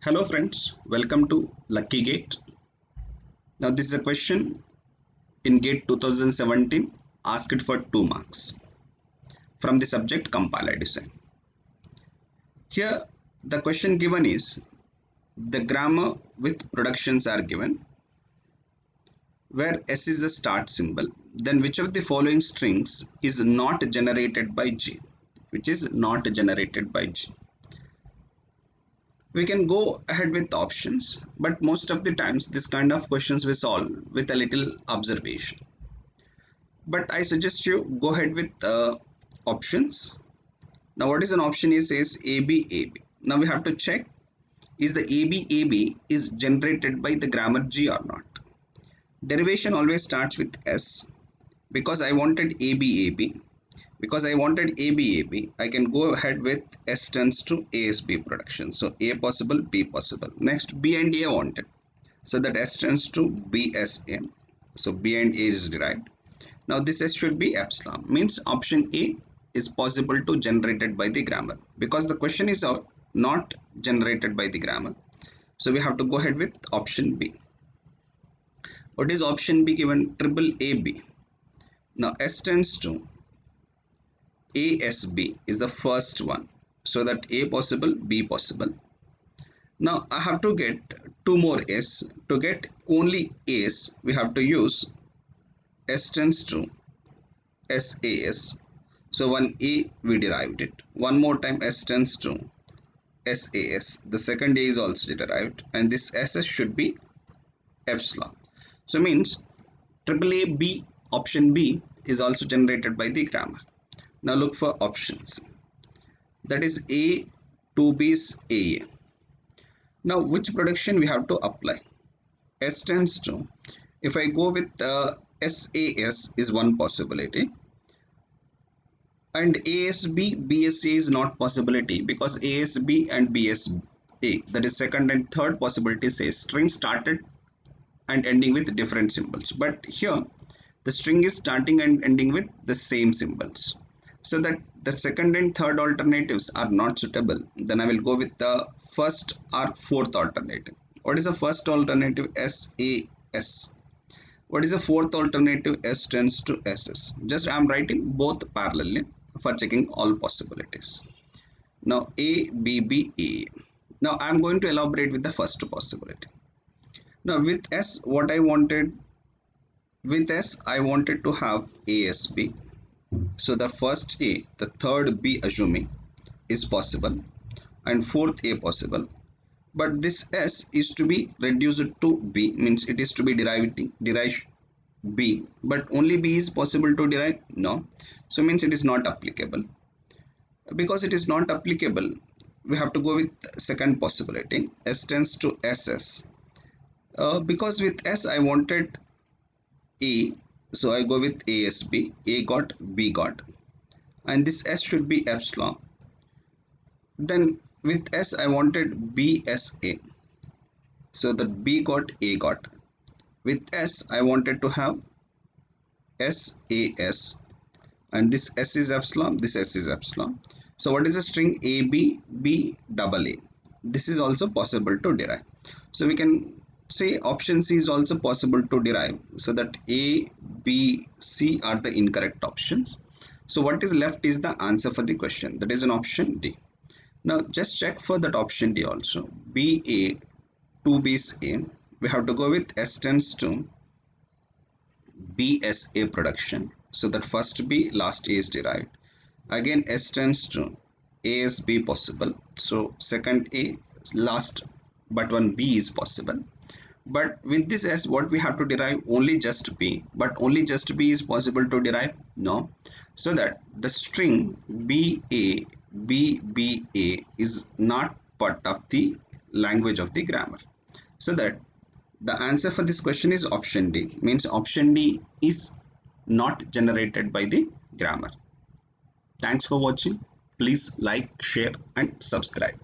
Hello friends, welcome to Lucky Gate. Now this is a question in GATE 2017 asked for 2 marks from the subject compiler design. Here the question given is the grammar with productions are given where S is a start symbol. Then which of the following strings is not generated by G? Which is not generated by G? We can go ahead with options, but most of the times this kind of questions we solve with a little observation. But I suggest you go ahead with options. Now what is an option? It says AB AB. Now we have to check is the AB AB is generated by the grammar G or not. Derivation always starts with S. Because I wanted AB AB. Because I wanted AB AB, I can go ahead with S tends to ASB production. So A possible, B possible. Next B and A wanted. So that S tends to BSA. So B and A is derived. Now this S should be epsilon. Means option A is possible to generated by the grammar. Because the question is not generated by the grammar. So we have to go ahead with option B. What is option B given? Triple AB. Now S tends to ASB is the first one, so that A possible, B possible. Now I have to get two more S. To get only A's, we have to use S tends to SAS. So one A we derived it. One more time S tends to SAS. The second A is also derived, and this SS should be epsilon. So means triple A B option B is also generated by the grammar. Now look for options. That is A, 2B's A. Now which production we have to apply? S tends to, if I go with SAS is one possibility. And ASB, BSA is not possibility because ASB and BSA, that is second and third possibility, says string started and ending with different symbols. But here the string is starting and ending with the same symbols. So that the second and third alternatives are not suitable. Then I will go with the first or fourth alternative. What is the first alternative? SAS. What is the fourth alternative? S tends to SS. Just I am writing both parallelly for checking all possibilities. Now A, B, B, A. Now I am going to elaborate with the first possibility. Now with S, what I wanted, with S I wanted to have ASB. So the first A, the third B assuming is possible and fourth A possible. But this S is to be reduced to B, means it is to be derived B, but only B is possible to derive? No. So means it is not applicable. Because it is not applicable, we have to go with second possibility. S tends to SS. Because with S I wanted A, so I go with ASB. A got, B got, and this S should be epsilon. Then with S I wanted BSA, so that B got, A got. With S I wanted to have SAS, and this S is epsilon, this S is epsilon. So what is the string? AB, B, double A. This is also possible to derive. So we can say option C is also possible to derive, so that A, B, C are the incorrect options. So what is left is the answer for the question, that is an option D. Now just check for that option D also. B, A, 2B's A. We have to go with S tends to BSA production, so that first B, last A is derived. Again S tends to ASB possible, so second A, last but one B is possible. But with this S, what we have to derive? Only just B. But only just B is possible to derive? No. So that the string BA, BBA is not part of the language of the grammar. So that the answer for this question is option D. Means option D is not generated by the grammar. Thanks for watching. Please like, share and subscribe.